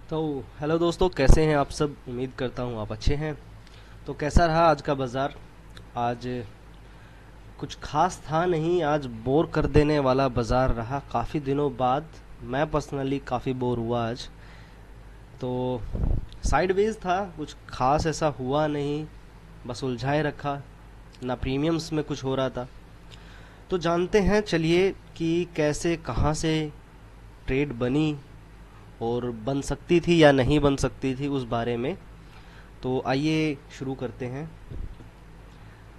तो हेलो दोस्तों, कैसे हैं आप सब। उम्मीद करता हूँ आप अच्छे हैं। तो कैसा रहा आज का बाज़ार। आज कुछ खास था नहीं, आज बोर कर देने वाला बाज़ार रहा काफ़ी दिनों बाद। मैं पर्सनली काफ़ी बोर हुआ आज। तो साइडवेज था, कुछ खास ऐसा हुआ नहीं, बस उलझाए रखा। ना प्रीमियम्स में कुछ हो रहा था। तो जानते हैं चलिए कि कैसे कहाँ से ट्रेड बनी और बन सकती थी या नहीं बन सकती थी उस बारे में। तो आइए शुरू करते हैं।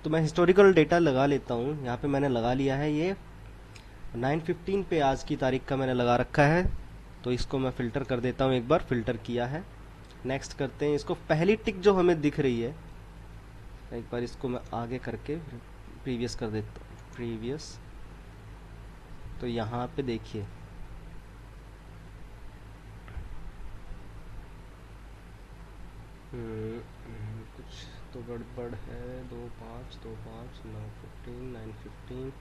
तो मैं हिस्टोरिकल डेटा लगा लेता हूँ, यहाँ पे मैंने लगा लिया है ये 9:15 पे आज की तारीख का मैंने लगा रखा है। तो इसको मैं फ़िल्टर कर देता हूँ, एक बार फ़िल्टर किया है। नेक्स्ट करते हैं, इसको पहली टिक जो हमें दिख रही है, एक बार इसको मैं आगे करके प्रीवियस कर देता हूँ, प्रीवियस। तो यहाँ पे देखिए, कुछ तो गड़बड़ है। 2 5 2 5 9:15 9:15।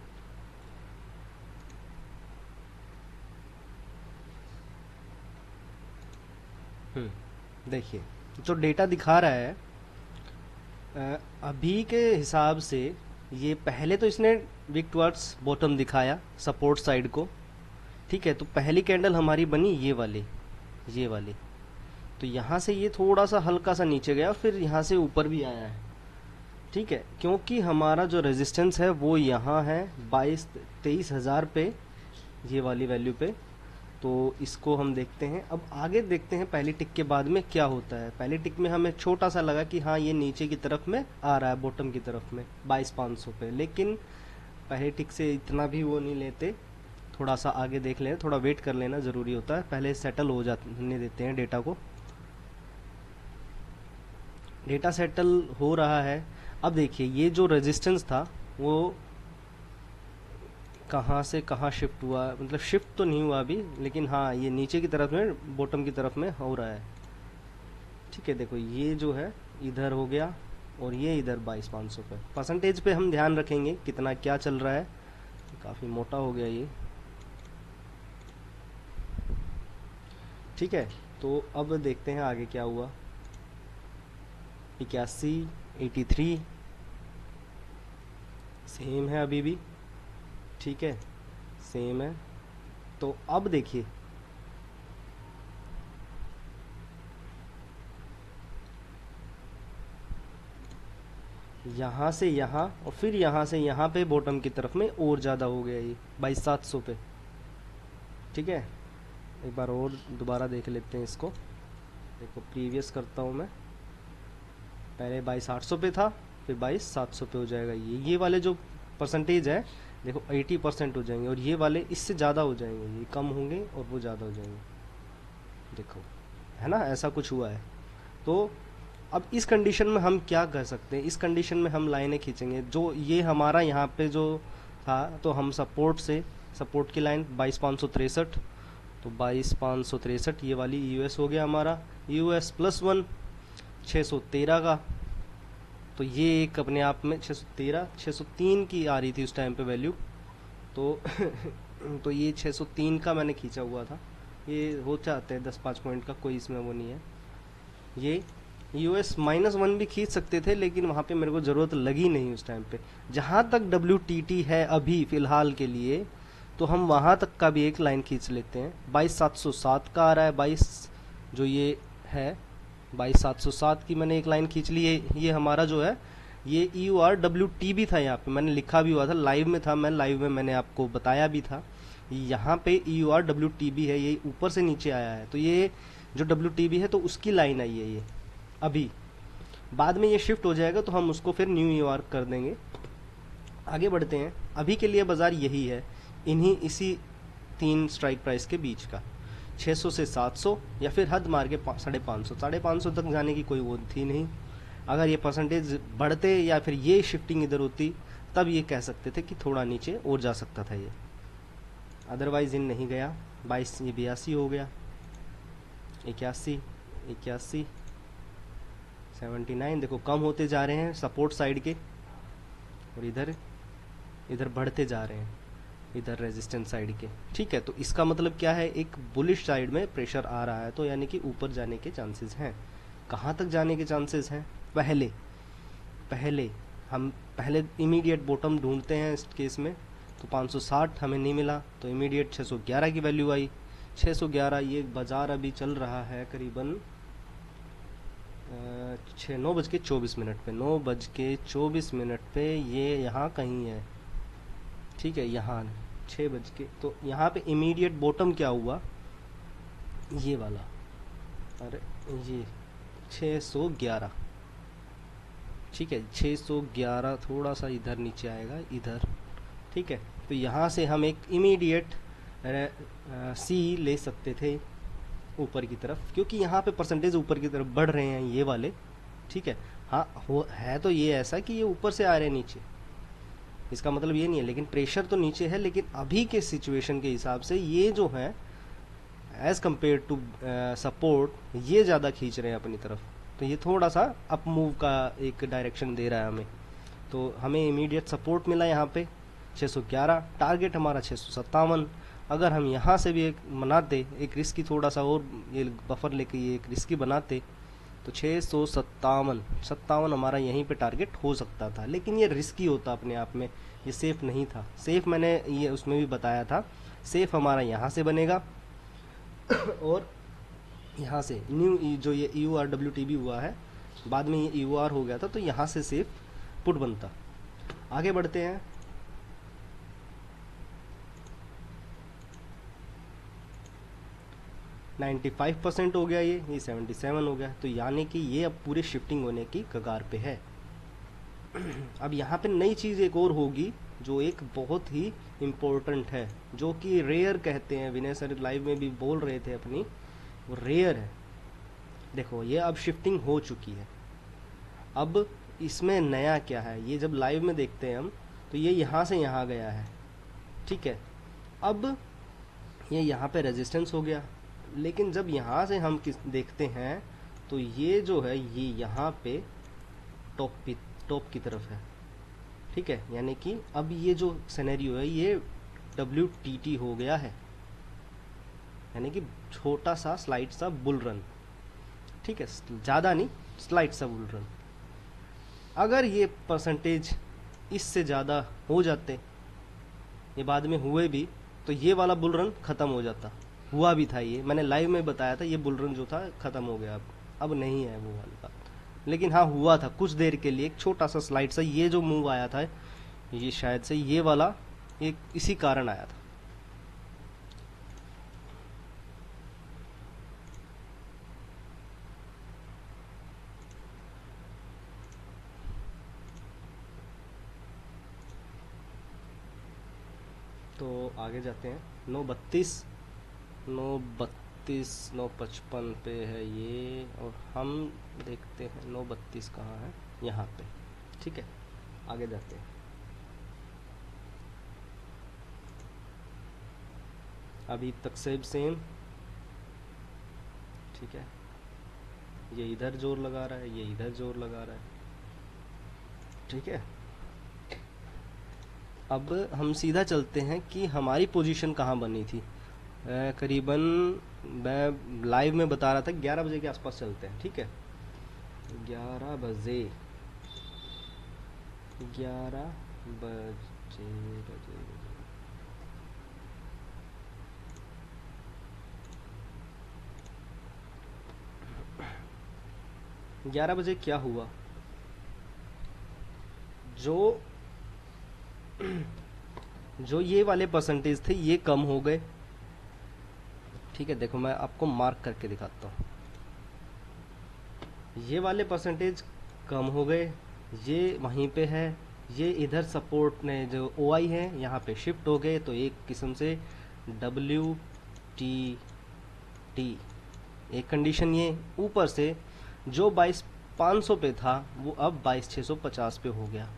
देखिए, जो डेटा दिखा रहा है अभी के हिसाब से, ये पहले तो इसने विक टुवर्ड्स बॉटम दिखाया, सपोर्ट साइड को। ठीक है, तो पहली कैंडल हमारी बनी ये वाली। तो यहाँ से ये थोड़ा सा हल्का सा नीचे गया, फिर यहाँ से ऊपर भी आया है। ठीक है, क्योंकि हमारा जो रेजिस्टेंस है वो यहाँ है 22-23 हज़ार पे, ये वाली वैल्यू पे। तो इसको हम देखते हैं, अब आगे देखते हैं पहली टिक के बाद में क्या होता है। पहली टिक में हमें छोटा सा लगा कि हाँ ये नीचे की तरफ में आ रहा है, बॉटम की तरफ में 22,500 पे, लेकिन पहले टिक से इतना भी वो नहीं लेते। थोड़ा सा आगे देख लें, थोड़ा वेट कर लेना ज़रूरी होता है, पहले सेटल हो जाने देते हैं डेटा को। डेटा सेटल हो रहा है। अब देखिए, ये जो रेजिस्टेंस था वो कहाँ से कहाँ शिफ्ट हुआ, मतलब शिफ्ट तो नहीं हुआ अभी, लेकिन हाँ ये नीचे की तरफ में, बॉटम की तरफ में हो रहा है। ठीक है, देखो ये जो है इधर हो गया, और ये इधर 22,500 पे। परसेंटेज पे हम ध्यान रखेंगे कितना क्या चल रहा है। काफ़ी मोटा हो गया ये। ठीक है, तो अब देखते हैं आगे क्या हुआ। 81, 83 सेम है अभी भी। ठीक है, सेम है। तो अब देखिए, यहाँ से यहाँ और फिर यहाँ से यहाँ पे बॉटम की तरफ में और ज़्यादा हो गया ये 22,700 पे। ठीक है, एक बार और दोबारा देख लेते हैं इसको। देखो प्रीवियस करता हूँ मैं, पहले 22,800 पे था, फिर 22,700 पे हो जाएगा। ये वाले जो परसेंटेज है, देखो 80% हो जाएंगे, और ये वाले इससे ज़्यादा हो जाएंगे, ये कम होंगे और वो ज़्यादा हो जाएंगे। देखो, है ना, ऐसा कुछ हुआ है। तो अब इस कंडीशन में हम क्या कर सकते हैं, इस कंडीशन में हम लाइनें खींचेंगे। जो ये हमारा यहाँ पे जो था, तो हम सपोर्ट से, सपोर्ट की लाइन 22,563, तो 22,563 ये वाली यूएस हो गया हमारा। यूएस +1 613 का। तो ये एक अपने आप में 613, 603 की आ रही थी उस टाइम पे वैल्यू। तो तो ये 603 का मैंने खींचा हुआ था। ये हो जाते हैं 10-5 पॉइंट का, कोई इसमें वो नहीं है। ये यूएस -1 भी खींच सकते थे, लेकिन वहाँ पे मेरे को ज़रूरत लगी नहीं उस टाइम पे। जहाँ तक WTT है अभी फ़िलहाल के लिए, तो हम वहाँ तक का भी एक लाइन खींच लेते हैं। 22,707 का आ रहा है, 22 जो ये है, 22,707 की मैंने एक लाइन खींच ली है। ये हमारा जो है, ये EUR WT भी था, यहाँ पे मैंने लिखा भी हुआ था, लाइव में था मैं, लाइव में मैंने आपको बताया भी था। यहाँ पे EUR WT भी है, ये ऊपर से नीचे आया है, तो ये जो WTB है तो उसकी लाइन आई है ये अभी। बाद में ये शिफ्ट हो जाएगा तो हम उसको फिर न्यू ईआर कर देंगे। आगे बढ़ते हैं, अभी के लिए बाजार यही है, इन्हीं इसी 3 स्ट्राइक प्राइस के बीच का, 600 से 700, या फिर हद मार के 550 तक जाने की कोई वो थी नहीं। अगर ये परसेंटेज बढ़ते या फिर ये शिफ्टिंग इधर होती, तब ये कह सकते थे कि थोड़ा नीचे और जा सकता था ये। अदरवाइज इन नहीं गया। 22, ये 82 हो गया, 81, 81, 79। देखो कम होते जा रहे हैं सपोर्ट साइड के, और इधर इधर बढ़ते जा रहे हैं। इधर रेजिस्टेंस साइड के। ठीक है, तो इसका मतलब क्या है, एक बुलिश साइड में प्रेशर आ रहा है, तो यानी कि ऊपर जाने के चांसेस हैं। कहाँ तक जाने के चांसेस हैं? पहले पहले हम पहले इमीडिएट बॉटम ढूंढते हैं इस केस में। तो 560 हमें नहीं मिला, तो इमीडिएट 611 की वैल्यू आई। 611, ये बाजार अभी चल रहा है करीबन 9:24 पे, 9:24 पे ये यहाँ कहीं है। ठीक है, यहाँ 6 बज के, तो यहाँ पे इमीडिएट बॉटम क्या हुआ, ये वाला, अरे ये 611। ठीक है, 611 थोड़ा सा इधर नीचे आएगा, इधर। ठीक है, तो यहाँ से हम एक इमीडिएट सी ले सकते थे ऊपर की तरफ, क्योंकि यहाँ पे परसेंटेज ऊपर की तरफ बढ़ रहे हैं ये वाले। ठीक है, हाँ हो है तो ये ऐसा कि ये ऊपर से आ रहे हैं नीचे, इसका मतलब ये नहीं है, लेकिन प्रेशर तो नीचे है, लेकिन अभी के सिचुएशन के हिसाब से ये जो है एज कम्पेयर टू सपोर्ट ये ज़्यादा खींच रहे हैं अपनी तरफ, तो ये थोड़ा सा अप मूव का एक डायरेक्शन दे रहा है हमें। तो हमें इमीडिएट सपोर्ट मिला यहाँ पे 611, टारगेट हमारा 657। अगर हम यहाँ से भी एक बनाते, एक रिस्की थोड़ा सा और ये बफर लेके ये एक रिस्की बनाते, तो 657 हमारा यहीं पे टारगेट हो सकता था, लेकिन ये रिस्की होता अपने आप में, ये सेफ नहीं था। सेफ मैंने ये उसमें भी बताया था, सेफ हमारा यहाँ से बनेगा और यहाँ से न्यू जो ये EURWTB हुआ है, बाद में ये EUR हो गया था, तो यहाँ से सेफ पुट बनता। आगे बढ़ते हैं। नाइन्टी 95% हो गया, ये 77 हो गया, तो यानी कि ये अब पूरे शिफ्टिंग होने की कगार पे है। अब यहाँ पे नई चीज़ एक और होगी जो एक बहुत ही इम्पोर्टेंट है, जो कि रेयर कहते हैं, विनय सर लाइव में भी बोल रहे थे अपनी, वो रेयर है। देखो ये अब शिफ्टिंग हो चुकी है। अब इसमें नया क्या है, ये जब लाइव में देखते हैं हम, तो ये यहाँ से यहाँ गया है। ठीक है, अब ये यहाँ पे रेजिस्टेंस हो गया, लेकिन जब यहाँ से हम देखते हैं तो ये जो है ये यहाँ पे टॉप की तरफ है। ठीक है, यानी कि अब ये जो सिनेरियो है ये WTT हो गया है, यानी कि छोटा सा स्लाइड सा बुल रन। ठीक है, ज़्यादा नहीं, स्लाइड सा बुल रन। अगर ये परसेंटेज इससे ज़्यादा हो जाते, ये बाद में हुए भी, तो ये वाला बुल रन ख़त्म हो जाता। हुआ भी था, ये मैंने लाइव में बताया था, ये बुल रन जो था ख़त्म हो गया, अब नहीं है वो वाली बात। लेकिन हाँ हुआ था कुछ देर के लिए, एक छोटा सा स्लाइड सा ये जो मूव आया था, ये शायद से ये वाला एक इसी कारण आया था। तो आगे जाते हैं। 9:32 9:55 पे है ये, और हम देखते हैं 9:32 कहाँ है, यहाँ पे। ठीक है, आगे जाते हैं। अभी तक सेम। ठीक है, ये इधर जोर लगा रहा है, ये इधर जोर लगा रहा है। ठीक है, अब हम सीधा चलते हैं कि हमारी पोजीशन कहाँ बनी थी। करीबन मैं लाइव में बता रहा था 11 बजे के आसपास चलते हैं। ठीक है, 11 बजे 11 बजे क्या हुआ, जो ये वाले परसेंटेज थे ये कम हो गए। ठीक है, देखो मैं आपको मार्क करके दिखाता हूँ, ये वाले परसेंटेज कम हो गए, ये वहीं पे है, ये इधर सपोर्ट ने जो OI है यहाँ पे शिफ्ट हो गए, तो एक किस्म से WTT एक कंडीशन, ये ऊपर से जो 22,500 पे था वो अब 22,650 पे हो गया।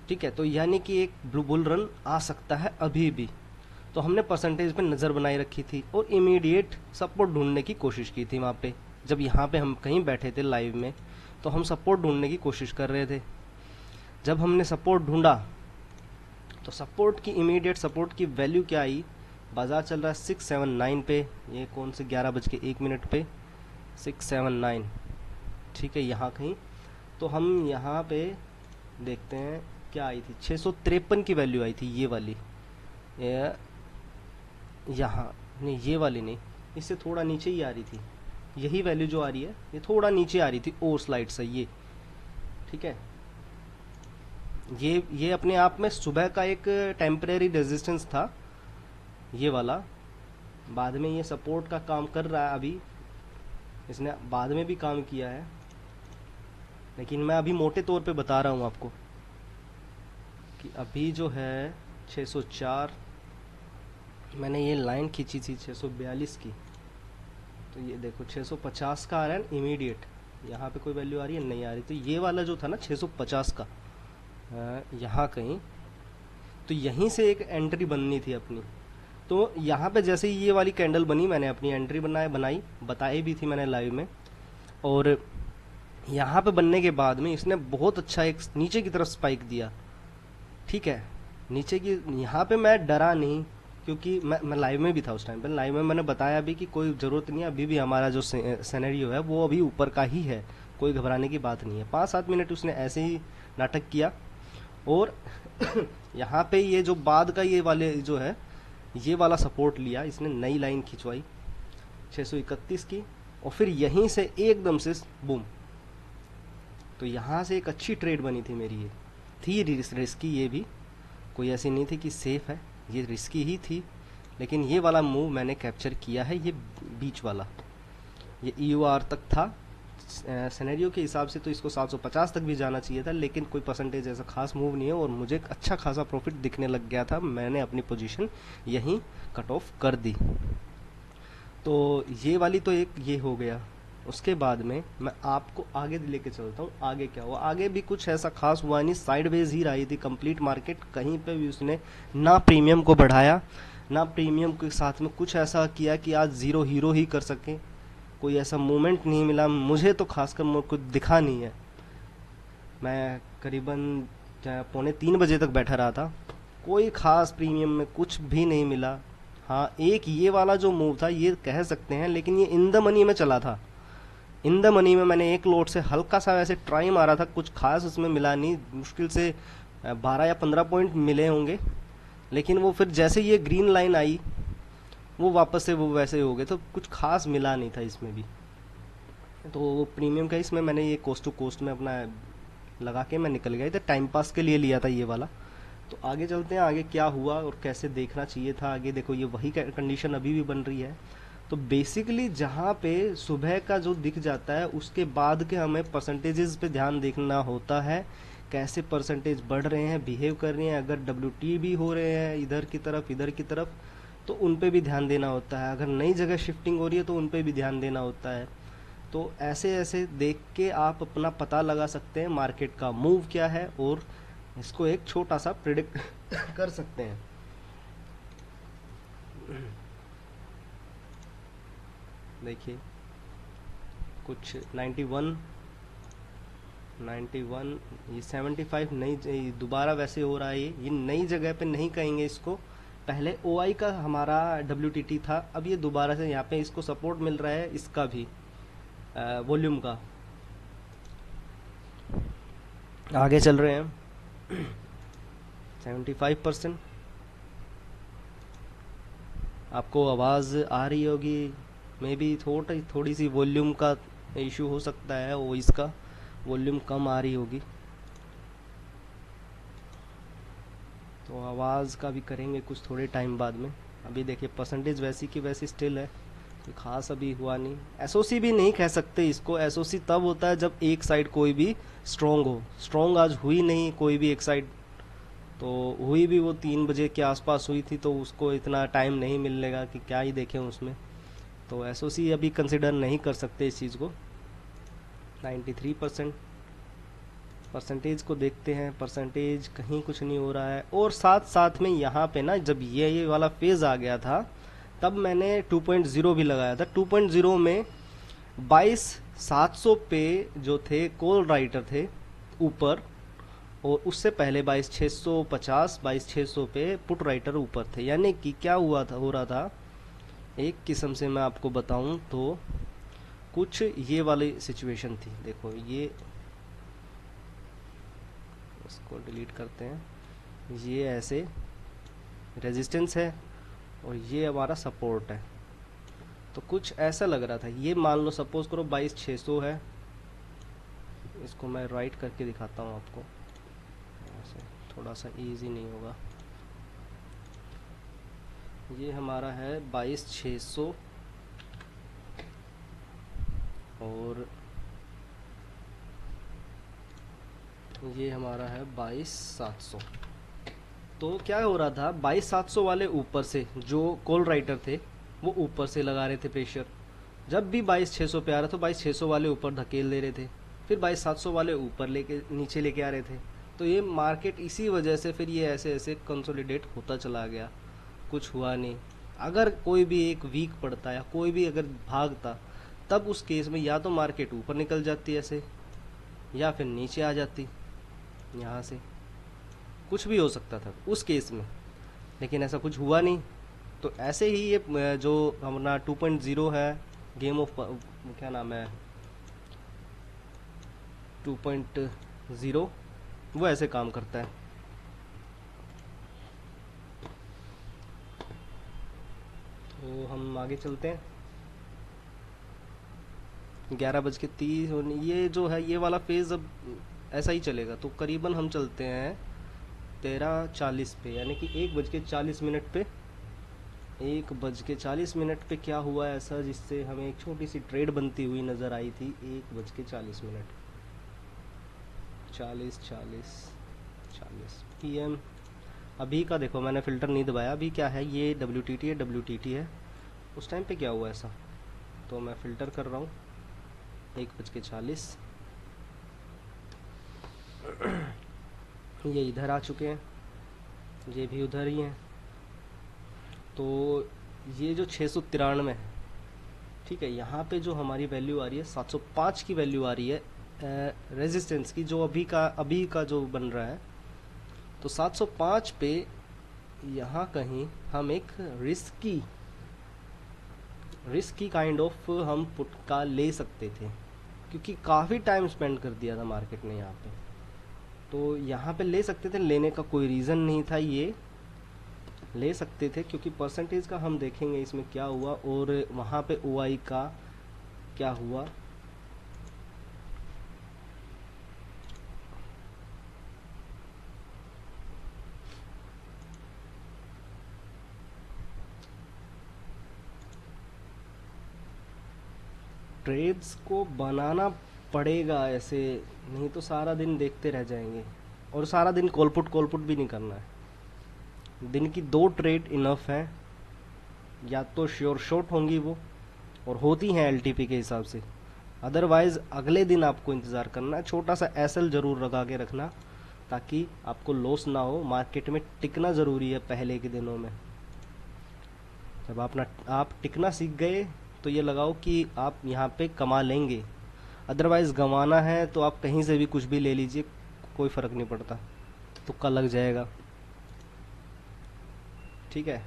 ठीक है, तो यानी कि एक बुल रन आ सकता है अभी भी। तो हमने परसेंटेज पे नज़र बनाई रखी थी और इमीडिएट सपोर्ट ढूंढने की कोशिश की थी वहाँ पे। जब यहाँ पे हम कहीं बैठे थे लाइव में, तो हम सपोर्ट ढूंढने की कोशिश कर रहे थे। जब हमने सपोर्ट ढूंढा, तो सपोर्ट की इमीडिएट सपोर्ट की वैल्यू क्या आई, बाजार चल रहा है 679 पे, ये कौन से 11:01 पे 679, ठीक है यहाँ कहीं। तो हम यहाँ पे देखते हैं क्या आई थी, 653 की वैल्यू आई थी, ये वाली, यहाँ नहीं, ये वाली नहीं, इससे थोड़ा नीचे ही आ रही थी, यही वैल्यू जो आ रही है ये थोड़ा नीचे आ रही थी और स्लाइड से ये, ठीक है। ये अपने आप में सुबह का एक टेम्परेरी रेजिस्टेंस था ये वाला, बाद में ये सपोर्ट का काम कर रहा है, अभी इसने बाद में भी काम किया है, लेकिन मैं अभी मोटे तौर पे बता रहा हूँ आपको कि अभी जो है 604, मैंने ये लाइन खींची थी 642 की, तो ये देखो 650 का आ रहा है इमीडिएट, यहाँ पे कोई वैल्यू आ रही है, नहीं आ रही। तो ये वाला जो था ना 650 का यहाँ कहीं, तो यहीं से एक एंट्री बननी थी अपनी। तो यहाँ पे जैसे ही ये वाली कैंडल बनी, मैंने अपनी एंट्री बनाई बताई भी थी मैंने लाइव में, और यहाँ पे बनने के बाद में इसने बहुत अच्छा एक नीचे की तरफ स्पाइक दिया, ठीक है। नीचे की, यहाँ पे मैं डरा नहीं, क्योंकि मैं लाइव में भी था उस टाइम पे, लाइव में मैंने बताया भी कि कोई ज़रूरत नहीं है, अभी भी हमारा जो सिनेरियो है वो अभी ऊपर का ही है, कोई घबराने की बात नहीं है। 5-7 मिनट उसने ऐसे ही नाटक किया, और यहाँ पे ये जो बाद का ये वाले जो है, ये वाला सपोर्ट लिया इसने, नई लाइन खिंचवाई 631 की, और फिर यहीं से एकदम से बूम, तो यहाँ से एक अच्छी ट्रेड बनी थी मेरी, ये थी रिस्की, ये भी कोई ऐसी नहीं थी कि सेफ है, ये रिस्की ही थी, लेकिन ये वाला मूव मैंने कैप्चर किया है, ये बीच वाला, ये EOR तक था, सिनेरियो के हिसाब से तो इसको 750 तक भी जाना चाहिए था, लेकिन कोई परसेंटेज ऐसा खास मूव नहीं है, और मुझे अच्छा खासा प्रॉफिट दिखने लग गया था, मैंने अपनी पोजीशन यहीं कट ऑफ कर दी। तो ये वाली तो एक ये हो गया। उसके बाद में मैं आपको आगे लेके चलता हूँ, आगे क्या हुआ। आगे भी कुछ ऐसा खास हुआ नहीं, साइडवेज ही रही थी कंप्लीट मार्केट, कहीं पे भी उसने ना प्रीमियम को बढ़ाया, ना प्रीमियम के साथ में कुछ ऐसा किया कि आज ज़ीरो हीरो ही कर सके, कोई ऐसा मोमेंट नहीं मिला मुझे, तो खासकर कुछ दिखा नहीं है। मैं करीबन 2:45 तक बैठा रहा था, कोई खास प्रीमियम में कुछ भी नहीं मिला। हाँ, एक ये वाला जो मूव था ये कह सकते हैं, लेकिन ये इन द मनी में चला था, इन द मनी में मैंने एक लोट से हल्का सा वैसे ट्राई मारा था, कुछ खास उसमें मिला नहीं, मुश्किल से 12 या 15 पॉइंट मिले होंगे, लेकिन वो फिर जैसे ये ग्रीन लाइन आई वो वापस से वो वैसे हो गए, तो कुछ खास मिला नहीं था इसमें भी। तो वो प्रीमियम का इसमें मैंने ये कोस्ट टू कोस्ट में अपना लगा के मैं निकल गया था, टाइम पास के लिए लिया था ये वाला। तो आगे चलते हैं, आगे क्या हुआ और कैसे देखना चाहिए था आगे। देखो ये वही कंडीशन अभी भी बन रही है। तो बेसिकली जहाँ पे सुबह का जो दिख जाता है उसके बाद के हमें परसेंटेजेस पे ध्यान देखना होता है, कैसे परसेंटेज बढ़ रहे हैं, बिहेव कर रहे हैं, अगर WT भी हो रहे हैं इधर की तरफ तो उन पे भी ध्यान देना होता है, अगर नई जगह शिफ्टिंग हो रही है तो उन पे भी ध्यान देना होता है। तो ऐसे ऐसे देख के आप अपना पता लगा सकते हैं मार्केट का मूव क्या है, और इसको एक छोटा सा प्रिडिक्ट कर सकते हैं। देखिए कुछ 91 ये 75 नई दोबारा वैसे हो रहा है, ये नई जगह पे नहीं कहेंगे इसको, पहले OI का हमारा WTT था, अब ये दोबारा से यहाँ पे इसको सपोर्ट मिल रहा है, इसका भी वॉल्यूम का। आगे चल रहे हैं 75%, आपको आवाज़ आ रही होगी, मे बी थोड़ी सी वॉल्यूम का इशू हो सकता है, वो इसका वॉल्यूम कम आ रही होगी, तो आवाज़ का भी करेंगे कुछ थोड़े टाइम बाद में। अभी देखिए परसेंटेज वैसी की वैसी स्टिल है, तो खास अभी हुआ नहीं। SOC भी नहीं कह सकते इसको, SOC तब होता है जब एक साइड कोई भी स्ट्रॉन्ग हो, स्ट्रॉन्ग आज हुई नहीं कोई भी एक साइड, तो हुई भी वो 3 बजे के आसपास हुई थी, तो उसको इतना टाइम नहीं मिलेगा कि क्या ही देखें उसमें, तो SOC अभी कंसिडर नहीं कर सकते इस चीज़ को। 93% परसेंटेज को देखते हैं, परसेंटेज कहीं कुछ नहीं हो रहा है। और साथ साथ में यहाँ पे ना जब ये वाला फेज आ गया था तब मैंने 2.0 भी लगाया था। 2.0 में 22,700 पे जो थे कॉल राइटर थे ऊपर, और उससे पहले 22,650 22,600 पे पुट राइटर ऊपर थे। यानी कि क्या हुआ था, हो रहा था एक किस्म से मैं आपको बताऊं तो कुछ ये वाली सिचुएशन थी। देखो ये, इसको डिलीट करते हैं, ये ऐसे रेजिस्टेंस है और ये हमारा सपोर्ट है। तो कुछ ऐसा लग रहा था, ये मान लो सपोज करो 22,600 है, इसको मैं राइट करके दिखाता हूँ आपको, ऐसे थोड़ा सा इजी नहीं होगा। ये हमारा है 22,600 और ये हमारा है 22,700। तो क्या हो रहा था, 22,700 वाले ऊपर से जो कॉल राइटर थे वो ऊपर से लगा रहे थे प्रेशर। जब भी 22,600 पे आ रहा तो 22,600 वाले ऊपर धकेल दे रहे थे, फिर 22,700 वाले ऊपर लेके नीचे लेके आ रहे थे। तो ये मार्केट इसी वजह से फिर ये ऐसे ऐसे कंसोलिडेट होता चला गया, कुछ हुआ नहीं। अगर कोई भी एक वीक पड़ता या कोई भी अगर भागता, तब उस केस में या तो मार्केट ऊपर निकल जाती ऐसे, या फिर नीचे आ जाती यहाँ से, कुछ भी हो सकता था उस केस में। लेकिन ऐसा कुछ हुआ नहीं। तो ऐसे ही ये जो हमारा 2.0 है, गेम ऑफ क्या नाम है 2.0, वो ऐसे काम करता है। तो हम आगे चलते हैं। 11:30 ये जो है ये वाला फेज अब ऐसा ही चलेगा। तो करीबन हम चलते हैं 13:40 पे, यानी कि 1:40 पे। 1:40 पे क्या हुआ ऐसा जिससे हमें एक छोटी सी ट्रेड बनती हुई नज़र आई थी। 1:40 40 PM अभी का देखो, मैंने फ़िल्टर नहीं दबाया। अभी क्या है, ये WTT है। उस टाइम पे क्या हुआ ऐसा, तो मैं फ़िल्टर कर रहा हूँ। 1:40 ये इधर आ चुके हैं, ये भी उधर ही हैं। तो ये जो 693 है, ठीक है, यहाँ पे जो हमारी वैल्यू आ रही है 705 की वैल्यू आ रही है रेजिस्टेंस की, जो अभी का जो बन रहा है। तो 705 पे यहाँ कहीं हम एक रिस्की काइंड ऑफ हम पुट का ले सकते थे, क्योंकि काफ़ी टाइम स्पेंड कर दिया था मार्केट ने यहाँ पे। तो यहाँ पे ले सकते थे, लेने का कोई रीज़न नहीं था, ये ले सकते थे। क्योंकि परसेंटेज का हम देखेंगे इसमें क्या हुआ और वहाँ पे OI का क्या हुआ। ट्रेड्स को बनाना पड़ेगा ऐसे, नहीं तो सारा दिन देखते रह जाएंगे। और सारा दिन कॉलपुट भी नहीं करना है। दिन की 2 ट्रेड इनफ है, या तो श्योर शॉर्ट होंगी वो, और होती हैं LTP के हिसाब से। अदरवाइज अगले दिन आपको इंतज़ार करना है। छोटा सा SL ज़रूर लगा के रखना, ताकि आपको लॉस ना हो। मार्केट में टिकना ज़रूरी है पहले के दिनों में। जब आप टिकना सीख गए तो ये लगाओ कि आप यहाँ पे कमा लेंगे। अदरवाइज़ गंवाना है तो आप कहीं से भी कुछ भी ले लीजिए, कोई फ़र्क नहीं पड़ता, तुक्का लग जाएगा। ठीक है,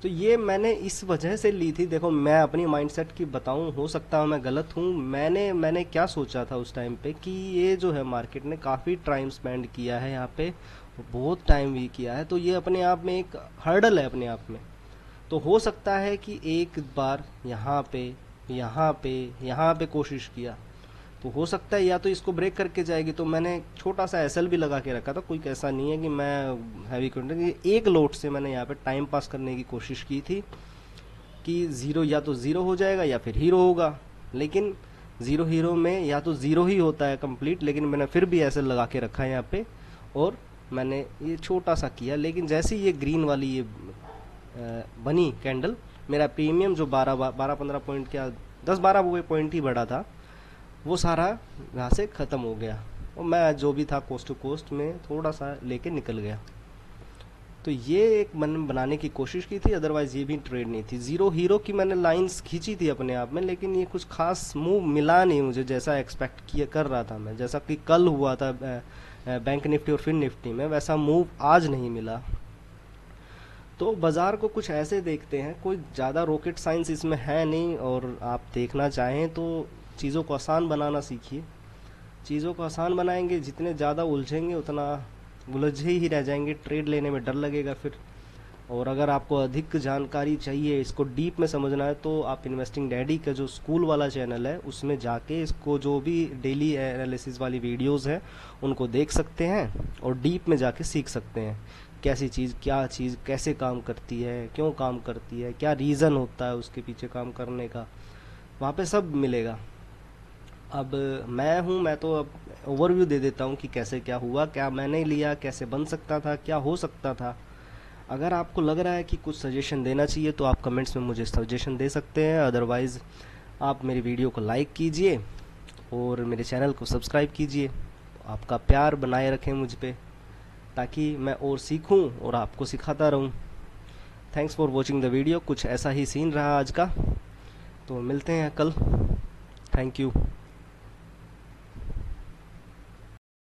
तो ये मैंने इस वजह से ली थी। देखो, मैं अपनी माइंडसेट की बताऊं, हो सकता है मैं गलत हूं। मैंने क्या सोचा था उस टाइम पे कि ये जो है मार्केट ने काफ़ी टाइम स्पेंड किया है यहाँ पे, बहुत टाइम भी किया है। तो ये अपने आप में एक हर्डल है अपने आप में। तो हो सकता है कि एक बार यहाँ पे कोशिश किया, तो हो सकता है या तो इसको ब्रेक करके जाएगी। तो मैंने छोटा सा SL भी लगा के रखा था। कोई ऐसा नहीं है कि मैं हैवी क्वांटिटी, एक लोट से मैंने यहाँ पे टाइम पास करने की कोशिश की थी कि ज़ीरो या तो ज़ीरो हो जाएगा या फिर हीरो होगा। लेकिन हीरो में या तो ज़ीरो ही होता है कंप्लीट, लेकिन मैंने फिर भी SL लगा के रखा है यहाँ पे, और मैंने ये छोटा सा किया। लेकिन जैसे ये ग्रीन वाली ये बनी कैंडल, मेरा प्रीमियम जो 12-15 पॉइंट, क्या 10-12 पॉइंट ही बढ़ा था, वो सारा यहाँ से ख़त्म हो गया। और मैं जो भी था कोस्ट टू कोस्ट में थोड़ा सा लेके निकल गया। तो ये एक मैंने बनाने की कोशिश की थी, अदरवाइज़ ये भी ट्रेड नहीं थी। ज़ीरो हीरो की मैंने लाइंस खींची थी अपने आप में, लेकिन ये कुछ खास मूव मिला नहीं मुझे, जैसा एक्सपेक्ट किया कर रहा था मैं। जैसा कि कल हुआ था बैंक निफ्टी और फिर निफ्टी में वैसा मूव आज नहीं मिला। तो बाज़ार को कुछ ऐसे देखते हैं, कोई ज़्यादा रॉकेट साइंस इसमें है नहीं, और आप देखना चाहें तो चीज़ों को आसान बनाना सीखिए। चीज़ों को आसान बनाएंगे, जितने ज़्यादा उलझेंगे उतना उलझे ही रह जाएंगे, ट्रेड लेने में डर लगेगा फिर। और अगर आपको अधिक जानकारी चाहिए, इसको डीप में समझना है, तो आप इन्वेस्टिंग डैडी का जो स्कूल वाला चैनल है उसमें जाके इसको जो भी डेली एनालिसिस वाली वीडियोस है उनको देख सकते हैं और डीप में जाके सीख सकते हैं कैसी चीज़, क्या चीज़ कैसे काम करती है, क्यों काम करती है, क्या रीज़न होता है उसके पीछे काम करने का, वहाँ पे सब मिलेगा। अब मैं तो अब ओवरव्यू दे देता हूँ कि कैसे क्या हुआ, क्या मैंने लिया, कैसे बन सकता था, क्या हो सकता था। अगर आपको लग रहा है कि कुछ सजेशन देना चाहिए तो आप कमेंट्स में मुझे सजेशन दे सकते हैं, अदरवाइज़ आप मेरी वीडियो को लाइक कीजिए और मेरे चैनल को सब्सक्राइब कीजिए। आपका प्यार बनाए रखें मुझ पे, ताकि मैं और सीखूं और आपको सिखाता रहूं। Thanks for watching the video. कुछ ऐसा ही सीन रहा आज का, तो मिलते हैं कल। Thank you.